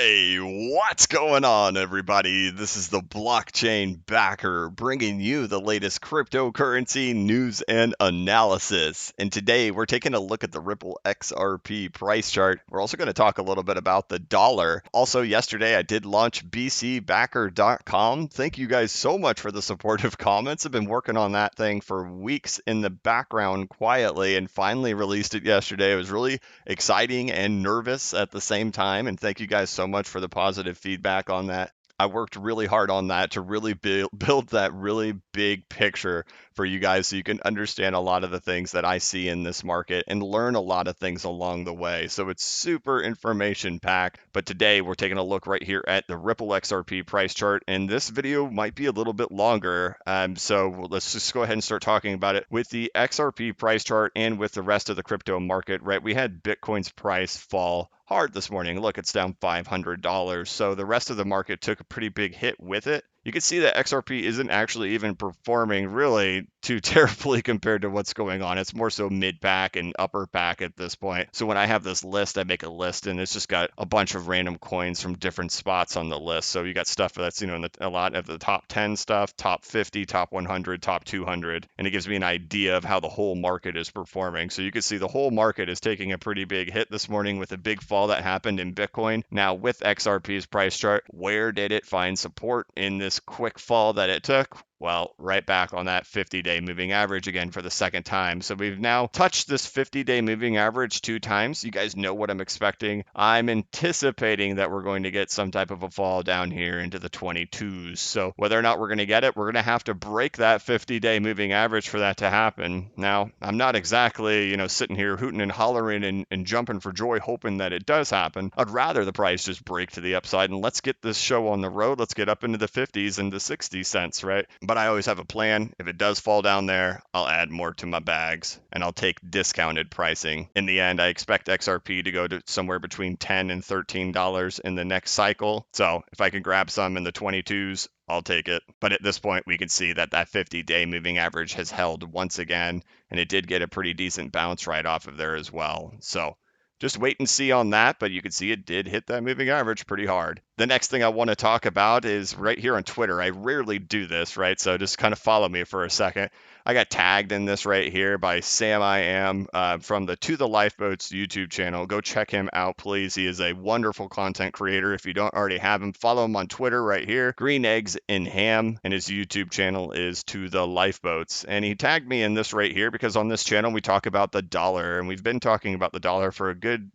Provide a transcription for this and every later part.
Hey, what's going on, everybody? This is the blockchain backer bringing you the latest cryptocurrency news and analysis. And today we're taking a look at the Ripple XRP price chart. We're also going to talk a little bit about the dollar. Also, yesterday I did launch bcbacker.com. Thank you guys so much for the supportive comments. I've been working on that thing for weeks in the background quietly and finally released it yesterday. It was really exciting and nervous at the same time. And thank you guys so much for the positive feedback on that. I worked really hard on that to really build that really big picture for you guys so you can understand a lot of the things that I see in this market and learn a lot of things along the way. So it's super information packed. But today we're taking a look right here at the Ripple XRP price chart. And this video might be a little bit longer. So let's just go ahead and start talking about it with the XRP price chart and with the rest of the crypto market, right? We had Bitcoin's price fall hard this morning. Look, it's down $500. So the rest of the market took a pretty big hit with it. You can see that XRP isn't actually even performing really too terribly compared to what's going on. It's more so mid pack and upper pack at this point. So when I have this list, I make a list and it's just got a bunch of random coins from different spots on the list. So you got stuff that's, in a lot of the top 10 stuff, top 50, top 100, top 200. And it gives me an idea of how the whole market is performing. So you can see the whole market is taking a pretty big hit this morning with a big fall that happened in Bitcoin. Now with XRP's price chart, where did it find support in this quick fall that it took? Well, right back on that 50-day moving average again for the second time. So we've now touched this 50-day moving average 2 times. You guys know what I'm expecting. I'm anticipating that we're going to get some type of a fall down here into the 22s. So whether or not we're going to get it, we're going to have to break that 50-day moving average for that to happen. Now, I'm not exactly, sitting here hooting and hollering and jumping for joy hoping that it does happen. I'd rather the price just break to the upside and let's get this show on the road. Let's get up into the 50s and the 60 cents, right? But I always have a plan. If it does fall down there, I'll add more to my bags and I'll take discounted pricing. In the end, I expect XRP to go to somewhere between $10 and $13 in the next cycle. So if I can grab some in the 22s, I'll take it. But at this point, we can see that 50-day moving average has held once again, and it did get a pretty decent bounce right off of there as well. So just wait and see on that, but you can see it did hit that moving average pretty hard. The next thing I want to talk about is right here on Twitter. I rarely do this, right? So just kind of follow me for a second. I got tagged in this right here by Sam I Am from the To the Lifeboats YouTube channel. Go check him out, please. He is a wonderful content creator. If you don't already have him, follow him on Twitter right here, Green Eggs and Ham, and his YouTube channel is To the Lifeboats. And he tagged me in this right here because on this channel we talk about the dollar, and we've been talking about the dollar for a good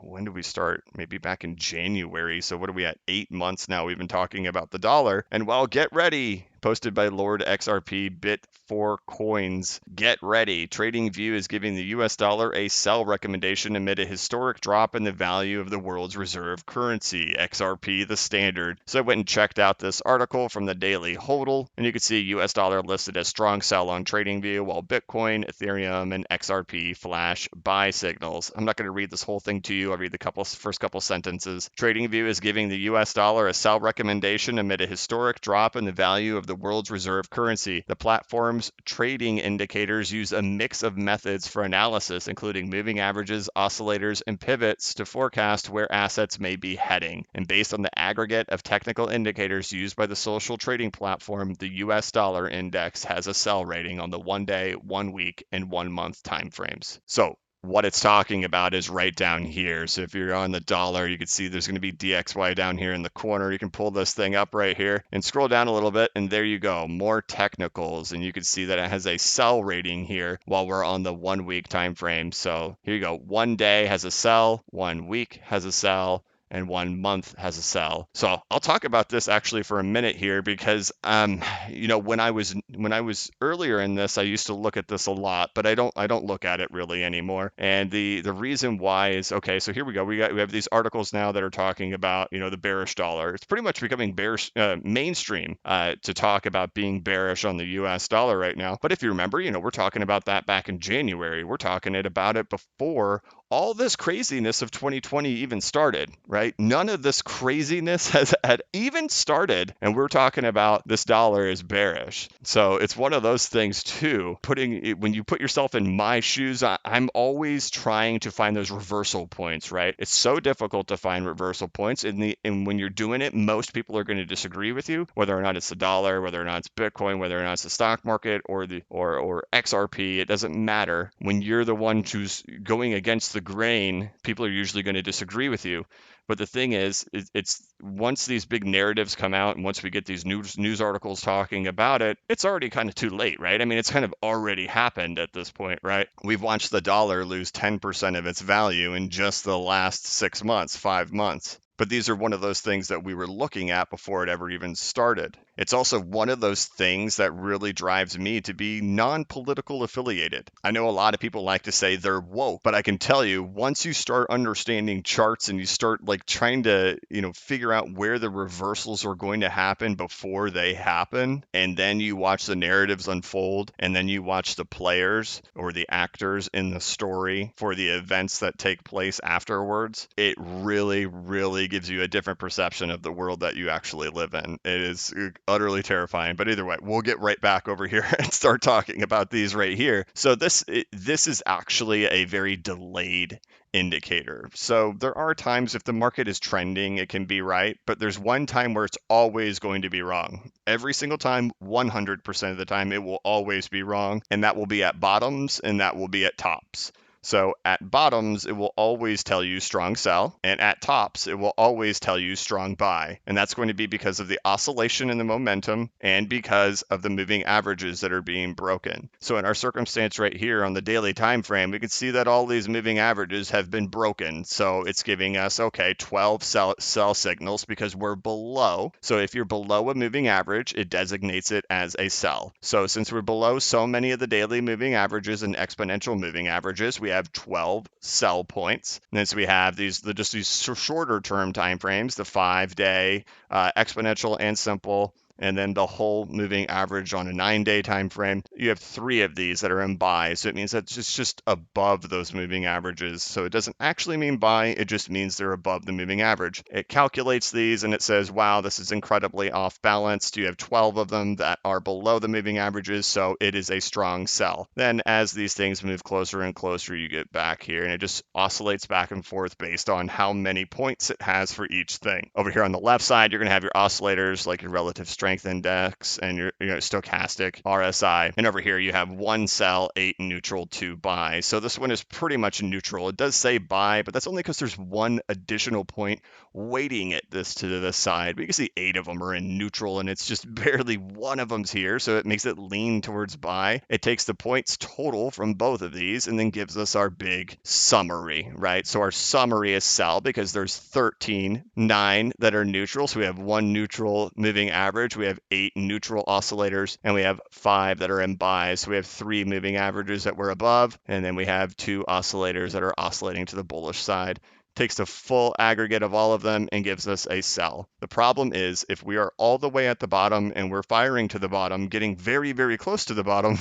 when did we start? Maybe back in January. So what are we at? 8 months now. We've been talking about the dollar. And well, get ready. Posted by Lord XRP Bit for Coins. Get ready. TradingView is giving the US dollar a sell recommendation amid a historic drop in the value of the world's reserve currency, XRP, the standard. So I went and checked out this article from the Daily Hodl, and you can see US dollar listed as strong sell on TradingView, while Bitcoin, Ethereum, and XRP flash buy signals. I'm not going to read this whole thing to you. I'll read the first couple sentences. TradingView is giving the US dollar a sell recommendation amid a historic drop in the value of the world's reserve currency. The platform's trading indicators use a mix of methods for analysis, including moving averages, oscillators, and pivots to forecast where assets may be heading. And based on the aggregate of technical indicators used by the social trading platform, the US dollar index has a sell rating on the 1 day, 1 week, and 1 month timeframes. So what it's talking about is right down here. So if you're on the dollar, you can see there's going to be DXY down here in the corner. You can pull this thing up right here and scroll down a little bit, and there you go, more technicals. And you can see that it has a sell rating here while we're on the 1 week time frame. So here you go, 1 day has a sell, 1 week has a sell, and 1 month has a sell. So I'll talk about this actually for a minute here because when I was earlier in this, I used to look at this a lot, but I don't look at it really anymore. And the reason why is, okay, so here we go. We have these articles now that are talking about the bearish dollar. It's pretty much becoming bearish mainstream to talk about being bearish on the US dollar right now. But if you remember, we're talking about that back in January. We're talking about it before all this craziness of 2020 even started, right? None of this craziness had even started, and we're talking about this dollar is bearish. So it's one of those things too. When you put yourself in my shoes, I'm always trying to find those reversal points, right? It's so difficult to find reversal points, and when you're doing it, most people are going to disagree with you, whether or not it's the dollar, whether or not it's Bitcoin, whether or not it's the stock market or XRP. It doesn't matter. When you're the one who's going against the grain, people are usually going to disagree with you. But the thing is, it's once these big narratives come out and once we get these news articles talking about it, it's already kind of too late, right? I mean, it's kind of already happened at this point, right? We've watched the dollar lose 10% of its value in just the last 6 months, 5 months. But these are one of those things that we were looking at before it ever even started. It's also one of those things that really drives me to be non-political affiliated. I know a lot of people like to say they're woke, but I can tell you, once you start understanding charts and you start like trying to, figure out where the reversals are going to happen before they happen, and then you watch the narratives unfold, and then you watch the players or the actors in the story for the events that take place afterwards, it really, really gives you a different perception of the world that you actually live in. It is utterly terrifying. But either way, we'll get right back over here and start talking about these right here. So this is actually a very delayed indicator. So there are times if the market is trending, it can be right, but there's one time where it's always going to be wrong. Every single time, 100% of the time, it will always be wrong, and that will be at bottoms and that will be at tops. So at bottoms, it will always tell you strong sell, and at tops, it will always tell you strong buy. And that's going to be because of the oscillation in the momentum and because of the moving averages that are being broken. So in our circumstance right here on the daily time frame, we can see that all these moving averages have been broken. So it's giving us, 12 sell signals because we're below. So if you're below a moving average, it designates it as a sell. So since we're below so many of the daily moving averages and exponential moving averages, we have 12 sell points. And then so we have these shorter term time frames, the 5-day, exponential and simple, and then the whole moving average on a 9-day time frame. You have 3 of these that are in buy, so it means that it's just above those moving averages. So it doesn't actually mean buy, it just means they're above the moving average. It calculates these and it says, wow, this is incredibly off balanced. You have 12 of them that are below the moving averages, so it is a strong sell. Then as these things move closer and closer, you get back here and it just oscillates back and forth based on how many points it has for each thing. Over here on the left side, you're going to have your oscillators like your relative strength index and your stochastic RSI. And over here you have 1 sell, 8 neutral, 2 buy. So this one is pretty much neutral. It does say buy, but that's only because there's one additional point weighting it to this side. But you can see 8 of them are in neutral and it's just barely one of them's here. So it makes it lean towards buy. It takes the points total from both of these and then gives us our big summary, right? So our summary is sell because there's 13, 9 that are neutral. So we have 1 neutral moving average. We have 8 neutral oscillators and we have 5 that are in buy. So we have 3 moving averages that we're above, and then we have 2 oscillators that are oscillating to the bullish side. Takes the full aggregate of all of them and gives us a sell. The problem is if we are all the way at the bottom and we're firing to the bottom, getting very, very close to the bottom,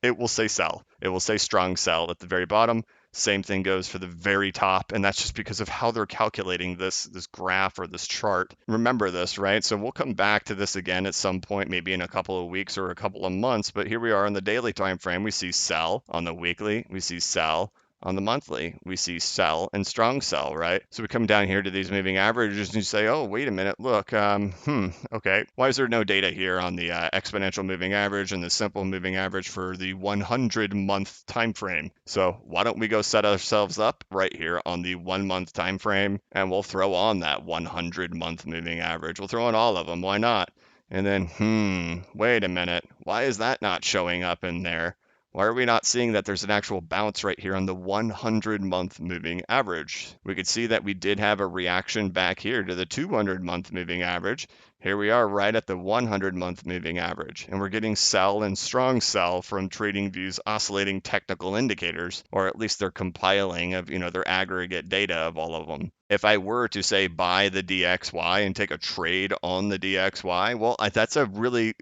it will say sell. It will say strong sell at the very bottom. Same thing goes for the very top, and that's just because of how they're calculating this graph or this chart. Remember this, right? So we'll come back to this again at some point, maybe in a couple of weeks or a couple of months, but here we are on the daily time frame. We see sell. On the weekly, we see sell. On the monthly, we see sell and strong sell, right? So we come down here to these moving averages and you say, oh, wait a minute, look, okay. Why is there no data here on the exponential moving average and the simple moving average for the 100-month time frame? So why don't we go set ourselves up right here on the 1-month time frame and we'll throw on that 100-month moving average. We'll throw on all of them. Why not? And then, wait a minute. Why is that not showing up in there? Why are we not seeing that there's an actual bounce right here on the 100-month moving average? We could see that we did have a reaction back here to the 200-month moving average. Here we are right at the 100-month moving average, and we're getting sell and strong sell from TradingView's oscillating technical indicators, or at least they're compiling of, their aggregate data of all of them. If I were to say buy the DXY and take a trade on the DXY, well, that's a really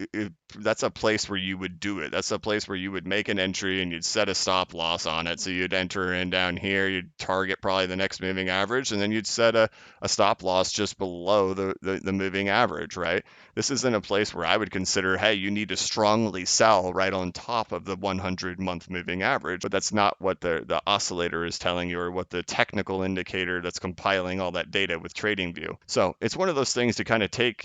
that's a place where you would do it. That's a place where you would make an entry and you'd set a stop loss on it. So you'd enter in down here, you'd target probably the next moving average, and then you'd set a stop loss just below the moving average, right? This isn't a place where I would consider, hey, you need to strongly sell right on top of the 100-month moving average. But that's not what the oscillator is telling you or what the technical indicator that's compiling all that data with TradingView. So it's one of those things to kind of take,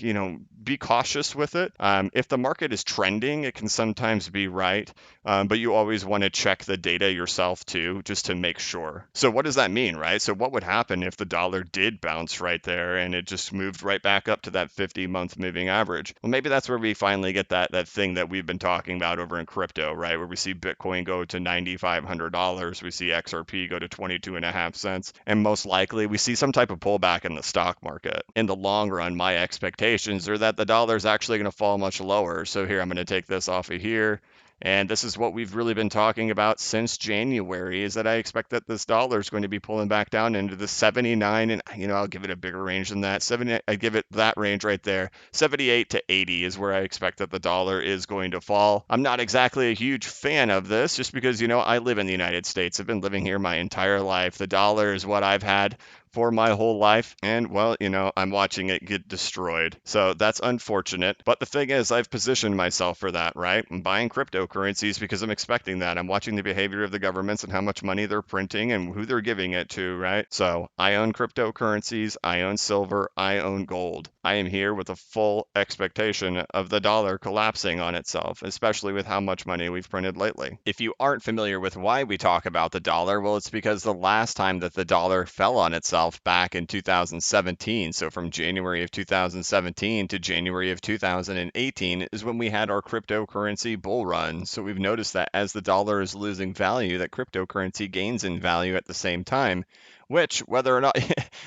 be cautious with it. If the market is trending, it can sometimes be right, but you always want to check the data yourself too, just to make sure. So what does that mean, right? So what would happen if the dollar did bounce right there and it just moved right back up to that 50-month moving average? Well, maybe that's where we finally get that thing that we've been talking about over in crypto, right? Where we see Bitcoin go to $9,500, we see XRP go to 22.5 cents, and most likely we see some type of pullback in the stock market. In the long run, my expectations are that the dollar is actually going to fall much lower. So here, I'm going to take this off of here. And this is what we've really been talking about since January, is that I expect that this dollar is going to be pulling back down into the 79, and I'll give it a bigger range than that. 70, I give it that range right there. 78 to 80 is where I expect that the dollar is going to fall. I'm not exactly a huge fan of this, just because I live in the United States. I've been living here my entire life. The dollar is what I've had for my whole life. And well, I'm watching it get destroyed. So that's unfortunate. But the thing is, I've positioned myself for that, right? I'm buying cryptocurrencies because I'm expecting that. I'm watching the behavior of the governments and how much money they're printing and who they're giving it to, right? So I own cryptocurrencies, I own silver, I own gold. I am here with a full expectation of the dollar collapsing on itself, especially with how much money we've printed lately. If you aren't familiar with why we talk about the dollar, well, it's because the last time that the dollar fell on itself back in 2017, so from January of 2017 to January of 2018 is when we had our cryptocurrency bull run. So we've noticed that as the dollar is losing value, that cryptocurrency gains in value at the same time, which whether or not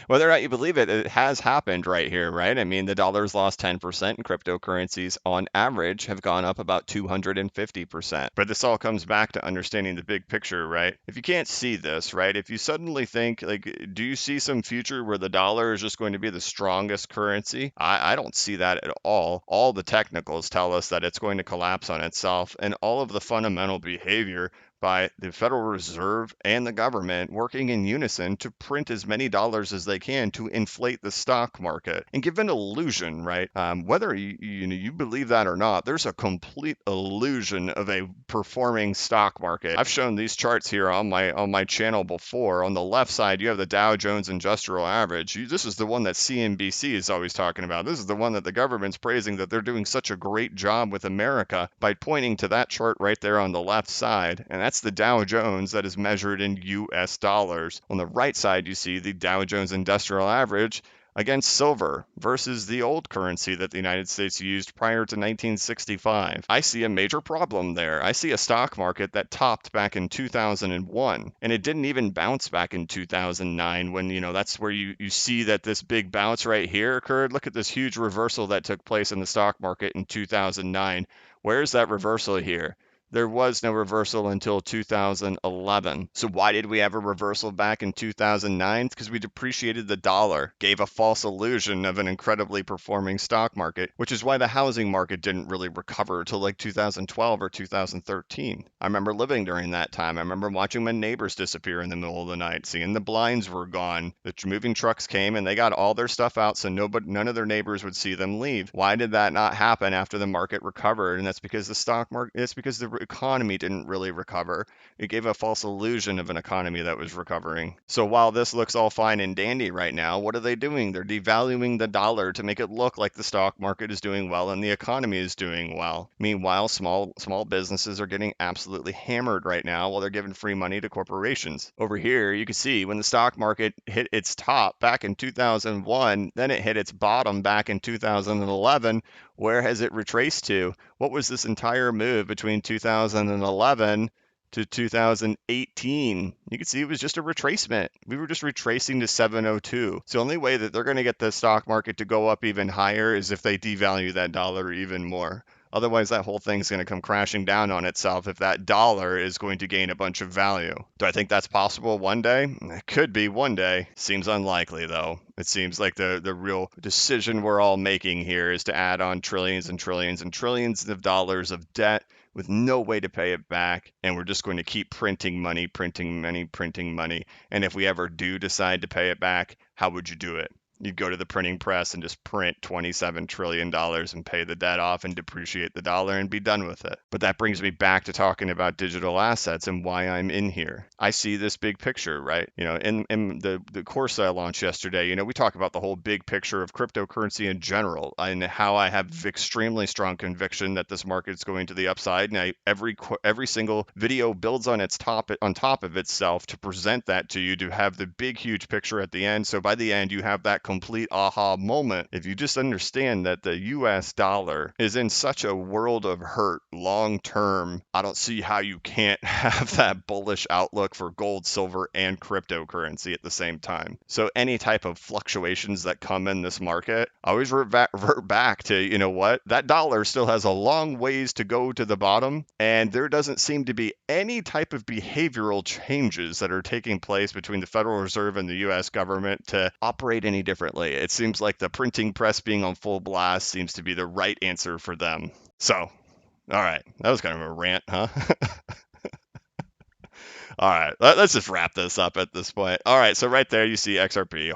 whether or not you believe it, it has happened right here, right? I mean, the dollar's lost 10% and cryptocurrencies on average have gone up about 250%. But this all comes back to understanding the big picture, right? If you can't see this, right? If you suddenly think, like, do you see some future where the dollar is just going to be the strongest currency? I don't see that at all. All the technicals tell us that it's going to collapse on itself, and all of the fundamental behavior by the Federal Reserve and the government working in unison to print as many dollars as they can to inflate the stock market and give an illusion, right? Whether you believe that or not, there's a complete illusion of a performing stock market. I've shown these charts here on my channel before. On the left side, you have the Dow Jones Industrial Average. This is the one that CNBC is always talking about. This is the one that the government's praising, that they're doing such a great job with America by pointing to that chart right there on the left side, and that's the Dow Jones that is measured in US dollars. On the right side, you see the Dow Jones Industrial Average against silver versus the old currency that the United States used prior to 1965. I see a major problem there. I see a stock market that topped back in 2001, and it didn't even bounce back in 2009 when, that's where you see that this big bounce right here occurred. Look at this huge reversal that took place in the stock market in 2009. Where's that reversal here? There was no reversal until 2011. So why did we have a reversal back in 2009? Because we depreciated the dollar, gave a false illusion of an incredibly performing stock market, which is why the housing market didn't really recover until like 2012 or 2013. I remember living during that time. I remember watching my neighbors disappear in the middle of the night, seeing the blinds were gone. The moving trucks came and they got all their stuff out so none of their neighbors would see them leave. Why did that not happen after the market recovered? And that's because the stock market, it's because the economy didn't really recover. It gave a false illusion of an economy that was recovering. So while this looks all fine and dandy right now, what are they doing? They're devaluing the dollar to make it look like the stock market is doing well and the economy is doing well. Meanwhile, small businesses are getting absolutely hammered right now while they're giving free money to corporations. Over here, you can see when the stock market hit its top back in 2001, then it hit its bottom back in 2011. Where has it retraced to? What was this entire move between 2011 to 2018? You can see it was just a retracement. We were just retracing to 702. So the only way that they're going to get the stock market to go up even higher is if they devalue that dollar even more. Otherwise, that whole thing's going to come crashing down on itself if that dollar is going to gain a bunch of value. Do I think that's possible one day? It could be one day. Seems unlikely, though. It seems like the real decision we're all making here is to add on trillions and trillions and trillions of dollars of debt with no way to pay it back. And we're just going to keep printing money, printing money, printing money. And if we ever do decide to pay it back, how would you do it? You'd go to the printing press and just print $27 trillion and pay the debt off and depreciate the dollar and be done with it. But that brings me back to talking about digital assets and why I'm in here. I see this big picture, right? In the course that I launched yesterday, we talk about the whole big picture of cryptocurrency in general and how I have extremely strong conviction that this market is going to the upside. And every single video builds on top of itself to present that to you, to have the big, huge picture at the end. So by the end, you have that complete aha moment. If you just understand that the US dollar is in such a world of hurt long term, I don't see how you can't have that bullish outlook for gold, silver, and cryptocurrency at the same time. So any type of fluctuations that come in this market, I always revert back to, what? That dollar still has a long ways to go to the bottom, and there doesn't seem to be any type of behavioral changes that are taking place between the Federal Reserve and the US government to operate any differently. It seems like the printing press being on full blast seems to be the right answer for them. So, all right, that was kind of a rant, huh? All right, let's just wrap this up at this point. All right, so right there you see XRP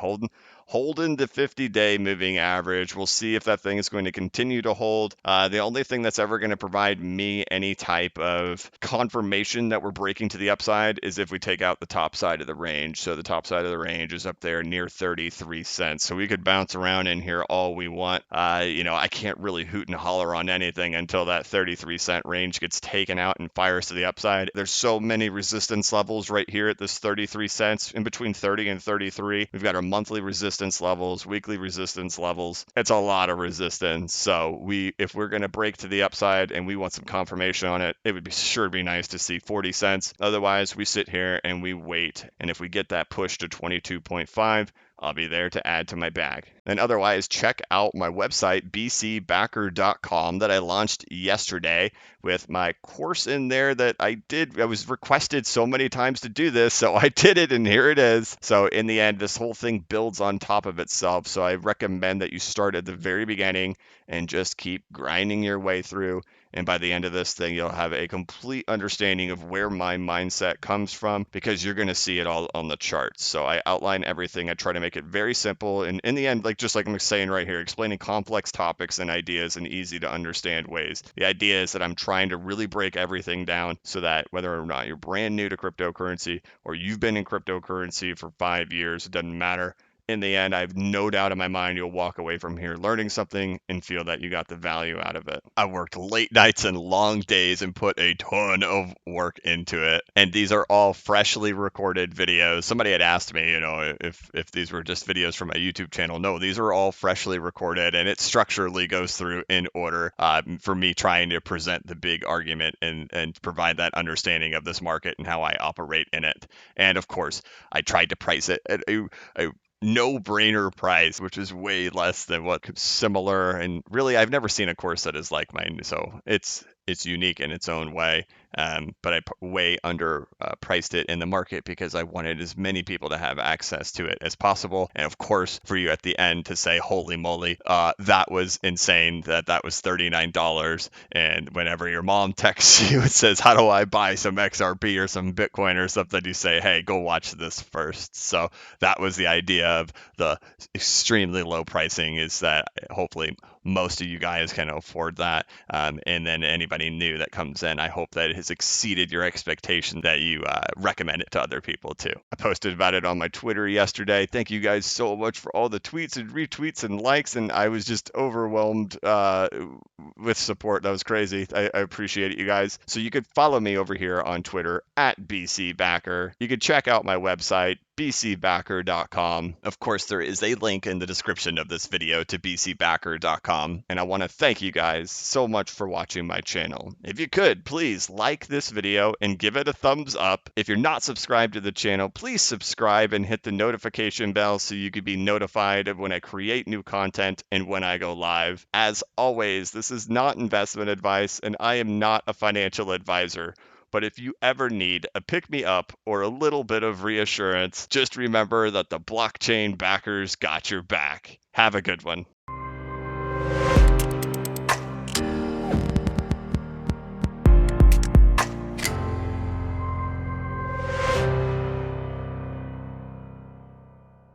holding the 50-day moving average. We'll see if that thing is going to continue to hold. The only thing that's ever going to provide me any type of confirmation that we're breaking to the upside is if we take out the top side of the range. So the top side of the range is up there near 33 cents. So we could bounce around in here all we want. I can't really hoot and holler on anything until that 33-cent range gets taken out and fires to the upside. There's so many resistance levels right here at this 33 cents, in between 30 and 33. We've got our monthly resistance levels, weekly resistance levels. It's a lot of resistance. So if we're going to break to the upside and we want some confirmation on it, it would be sure to be nice to see 40 cents. Otherwise, we sit here and we wait. And if we get that push to 22.5, I'll be there to add to my bag. And otherwise, check out my website, bcbacker.com, that I launched yesterday with my course in there that I was requested so many times to do this, so I did it, and here it is. So in the end, this whole thing builds on top of itself. So I recommend that you start at the very beginning and just keep grinding your way through. And by the end of this thing, you'll have a complete understanding of where my mindset comes from, because you're going to see it all on the charts. So I outline everything. I try to make it very simple. And in the end, just like I'm saying right here, explaining complex topics and ideas in easy to understand ways. The idea is that I'm trying to really break everything down so that whether or not you're brand new to cryptocurrency or you've been in cryptocurrency for 5 years, it doesn't matter. In the end, I have no doubt in my mind you'll walk away from here learning something and feel that you got the value out of it. I worked late nights and long days and put a ton of work into it. And these are all freshly recorded videos. Somebody had asked me, if these were just videos from my YouTube channel. No, these are all freshly recorded, and it structurally goes through in order for me trying to present the big argument and provide that understanding of this market and how I operate in it. And of course, I tried to price it at a no-brainer price, which is way less than what similar, and really I've never seen a course that is like mine, so it's unique in its own way. But I way under priced it in the market because I wanted as many people to have access to it as possible. And of course, for you at the end to say, holy moly, that was insane, that was $39. And whenever your mom texts you and says, how do I buy some XRP or some Bitcoin or something, you say, hey, go watch this first. So that was the idea of the extremely low pricing, is that hopefully most of you guys can afford that. And then anybody new that comes in, I hope that it has exceeded your expectation, that you recommend it to other people too. I posted about it on my Twitter yesterday. Thank you guys so much for all the tweets and retweets and likes. And I was just overwhelmed with support. That was crazy. I appreciate it, you guys. So you could follow me over here on Twitter at bcbacker. You could check out my website, bcbacker.com. Of course, there is a link in the description of this video to bcbacker.com, and I want to thank you guys so much for watching my channel. If you could, please like this video and give it a thumbs up. If you're not subscribed to the channel, please subscribe and hit the notification bell so you can be notified of when I create new content and when I go live. As always, this is not investment advice, and I am not a financial advisor. But if you ever need a pick-me-up or a little bit of reassurance, just remember that the blockchain backers got your back. Have a good one.